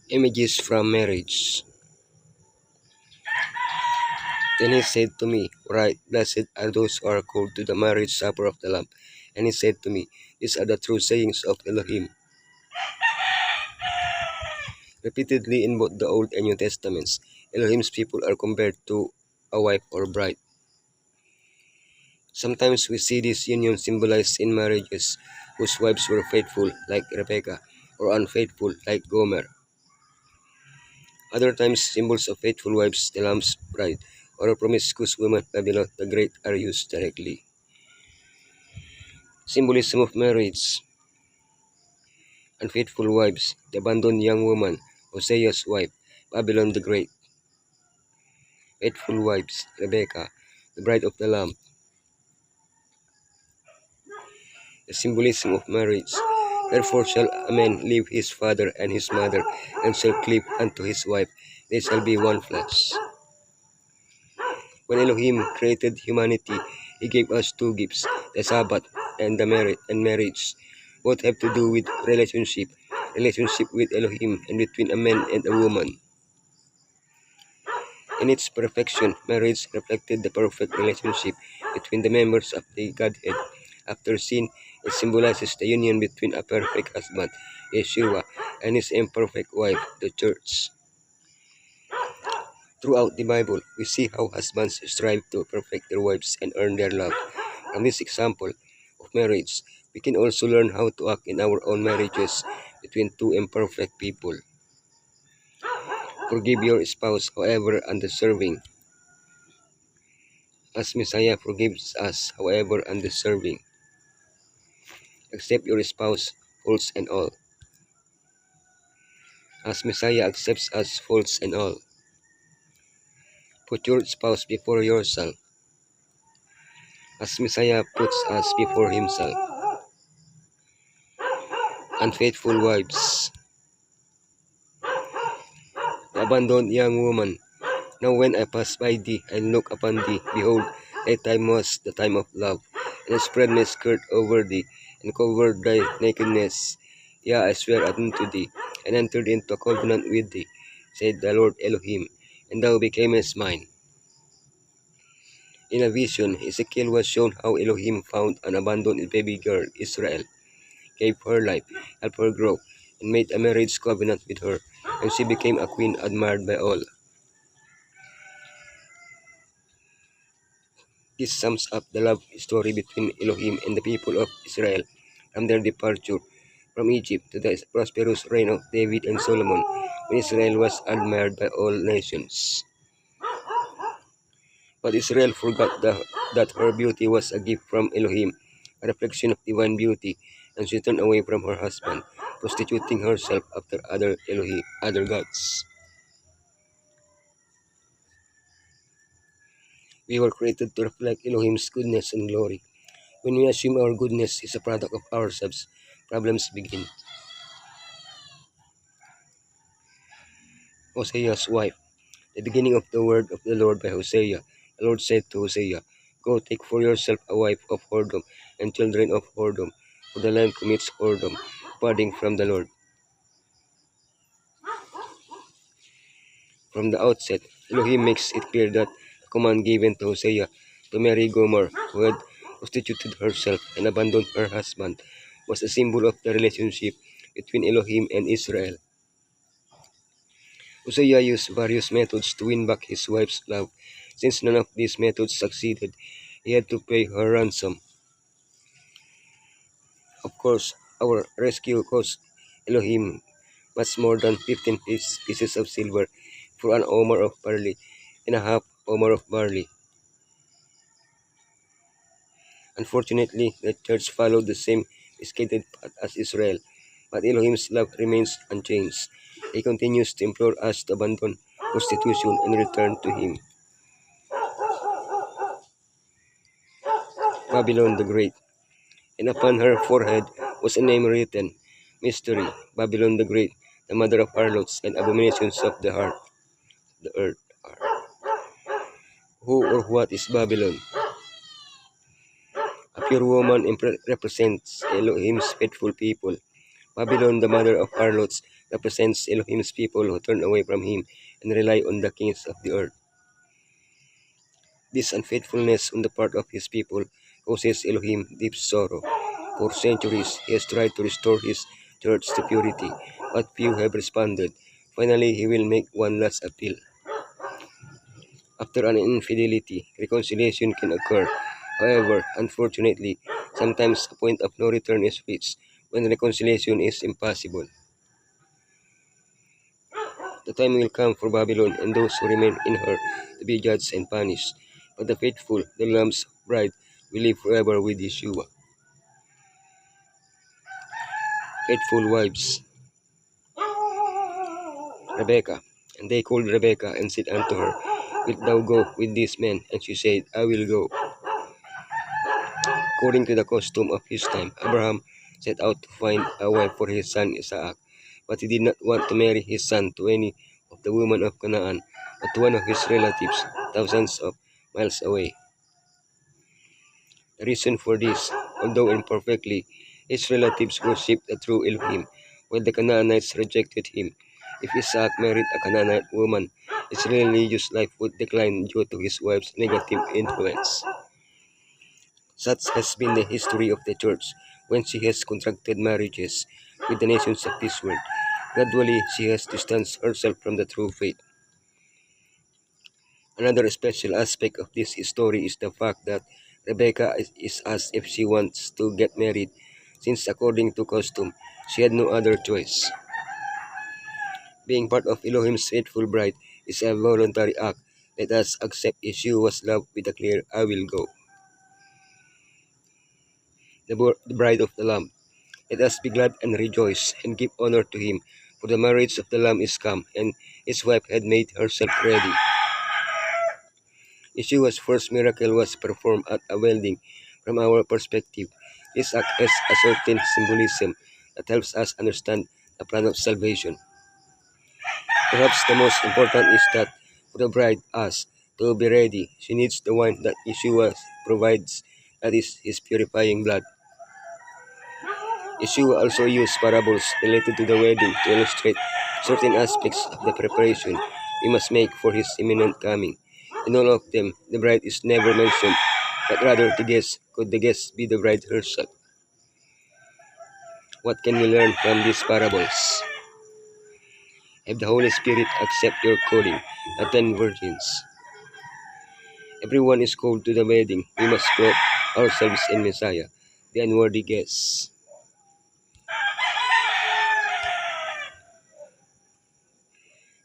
Images from marriage. Then he said to me, "Right, blessed are those who are called to the marriage supper of the Lamb." And he said to me, "These are the true sayings of Elohim." Repeatedly in both the Old and New Testaments, Elohim's people are compared to a wife or bride. Sometimes we see this union symbolized in marriages whose wives were faithful, like Rebecca, or unfaithful, like Gomer. Other times, symbols of faithful wives, the Lamb's bride, or a promiscuous woman, Babylon the Great, are used directly. Symbolism of marriage. Unfaithful wives, the abandoned young woman, Hosea's wife, Babylon the Great. Faithful wives, Rebecca, the bride of the Lamb. The symbolism of marriage. Therefore shall a man leave his father and his mother, and shall cleave unto his wife. They shall be one flesh. When Elohim created humanity, he gave us two gifts, the Sabbath and marriage. Both have to do with relationship with Elohim and between a man and a woman. In its perfection, marriage reflected the perfect relationship between the members of the Godhead. After sin, it symbolizes the union between a perfect husband, Yeshua, and his imperfect wife, the church. Throughout the Bible, we see how husbands strive to perfect their wives and earn their love. From this example of marriage, we can also learn how to act in our own marriages between two imperfect people. Forgive your spouse, however undeserving, as Messiah forgives us, however undeserving. Accept your spouse, faults and all, as Messiah accepts us, faults and all. Put your spouse before yourself, as Messiah puts us before himself. Unfaithful wives. The abandoned young woman. Now when I pass by thee, and look upon thee, behold, thy time was the time of love. And I spread my skirt over thee, and covered thy nakedness. Yea, I swear unto thee, and entered into a covenant with thee, said the Lord Elohim, and thou becamest mine. In a vision, Ezekiel was shown how Elohim found an abandoned baby girl, Israel, gave her life, helped her grow, and made a marriage covenant with her, and she became a queen admired by all. This sums up the love story between Elohim and the people of Israel, from their departure from Egypt to the prosperous reign of David and Solomon, when Israel was admired by all nations. But Israel forgot that her beauty was a gift from Elohim, a reflection of divine beauty, and she turned away from her husband, prostituting herself after other gods. We were created to reflect Elohim's goodness and glory. When we assume our goodness is a product of ourselves, problems begin. Hosea's wife. The beginning of the word of the Lord by Hosea. The Lord said to Hosea, "Go take for yourself a wife of whoredom and children of whoredom, for the land commits whoredom, departing from the Lord." From the outset, Elohim makes it clear that the command given to Hosea to marry Gomer, who had prostituted herself and abandoned her husband, was a symbol of the relationship between Elohim and Israel. Hosea used various methods to win back his wife's love. Since none of these methods succeeded, he had to pay her ransom. Of course, our rescue cost Elohim much more than 15 pieces of silver for an omer of barley and a half omer of barley. Unfortunately, the church followed the same misguided path as Israel, but Elohim's love remains unchanged. He continues to implore us to abandon prostitution and return to Him. Babylon the Great. And upon her forehead was a name written, Mystery, Babylon the Great, the mother of harlots and abominations of the earth. Who or what is Babylon? A pure woman represents Elohim's faithful people. Babylon, the mother of harlots, represents Elohim's people who turn away from him and rely on the kings of the earth. This unfaithfulness on the part of his people causes Elohim deep sorrow. For centuries, he has tried to restore his church to purity, but few have responded. Finally, he will make one last appeal. After an infidelity, reconciliation can occur. However, unfortunately, sometimes a point of no return is reached when reconciliation is impossible. The time will come for Babylon and those who remain in her to be judged and punished, but the faithful, the Lamb's bride, will live forever with Yeshua. Faithful wives, Rebekah. And they called Rebekah and said unto her, Wilt thou go with these men? And she said, I will go. According to the custom of his time, Abraham set out to find a wife for his son Isaac, but he did not want to marry his son to any of the women of Canaan, but to one of his relatives, thousands of miles away. The reason for this, although imperfectly, his relatives worshipped the true Elohim, while the Canaanites rejected him. If Isaac married a Canaanite woman, his religious life would decline due to his wife's negative influence. Such has been the history of the church when she has contracted marriages with the nations of this world. Gradually, she has distanced herself from the true faith. Another special aspect of this story is the fact that Rebekah is asked if she wants to get married, since according to custom, she had no other choice. Being part of Elohim's faithful bride is a voluntary act. Let us accept Yeshua's love with a clear, I will go. The bride of the Lamb. Let us be glad and rejoice and give honor to him, for the marriage of the Lamb is come, and his wife had made herself ready. Yeshua's first miracle was performed at a wedding. From our perspective, this act has a certain symbolism that helps us understand the plan of salvation. Perhaps the most important is that for the bride, us, to be ready, she needs the wine that Yeshua provides, that is, his purifying blood. Yeshua also used parables related to the wedding to illustrate certain aspects of the preparation we must make for his imminent coming. In all of them, the bride is never mentioned, but rather could the guest be the bride herself? What can we learn from these parables? Have the Holy Spirit accept your calling, the 10 virgins. Everyone is called to the wedding. We must clothe ourselves in Messiah, the unworthy guests.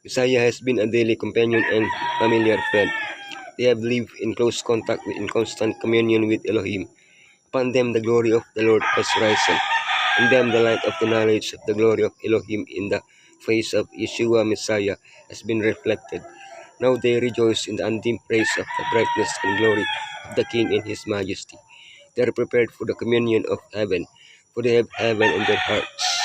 Messiah has been a daily companion and familiar friend. They have lived in close contact with in constant communion with Elohim. Upon them the glory of the Lord has risen. In them the light of the knowledge of the glory of Elohim in the face of Yeshua Messiah has been reflected. Now they rejoice in the undimmed praise of the brightness and glory of the King in his majesty. They are prepared for the communion of heaven, for they have heaven in their hearts.